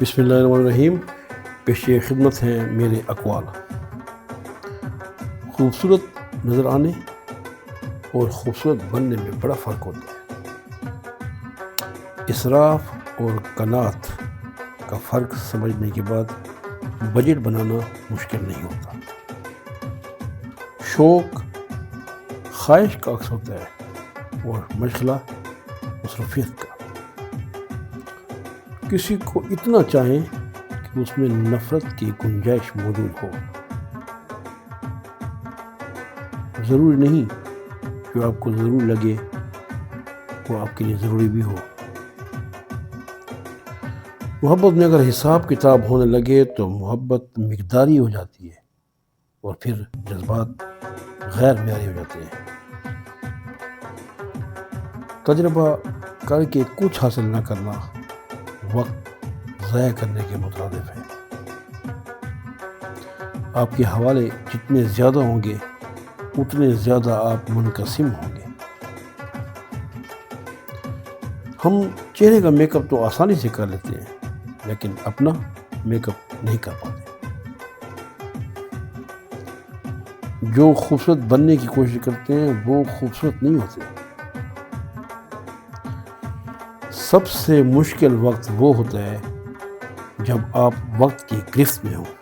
بسم اللہ الرحمن الرحیم۔ پیش خدمت ہیں میرے اقوال۔ خوبصورت نظر آنے اور خوبصورت بننے میں بڑا فرق ہوتا ہے۔ اسراف اور قناعت کا فرق سمجھنے کے بعد بجٹ بنانا مشکل نہیں ہوتا۔ شوق خواہش کا عکس ہوتا ہے اور مشغلہ مصروفیت کا۔ کسی کو اتنا چاہیں کہ اس میں نفرت کی گنجائش موجود ہو۔ ضروری نہیں جو آپ کو ضرور لگے وہ آپ کے لیے ضروری بھی ہو۔ محبت میں اگر حساب کتاب ہونے لگے تو محبت مقداری ہو جاتی ہے اور پھر جذبات غیر معیاری ہو جاتے ہیں۔ تجربہ کر کے کچھ حاصل نہ کرنا وقت ضائع کرنے کے مترادف ہے۔ آپ کے حوالے جتنے زیادہ ہوں گے اتنے زیادہ آپ منقسم ہوں گے۔ ہم چہرے کا میک اپ تو آسانی سے کر لیتے ہیں لیکن اپنا میک اپ نہیں کر پاتے۔ جو خوبصورت بننے کی کوشش کرتے ہیں وہ خوبصورت نہیں ہوتے۔ سب سے مشکل وقت وہ ہوتا ہے جب آپ وقت کی گرفت میں ہوں۔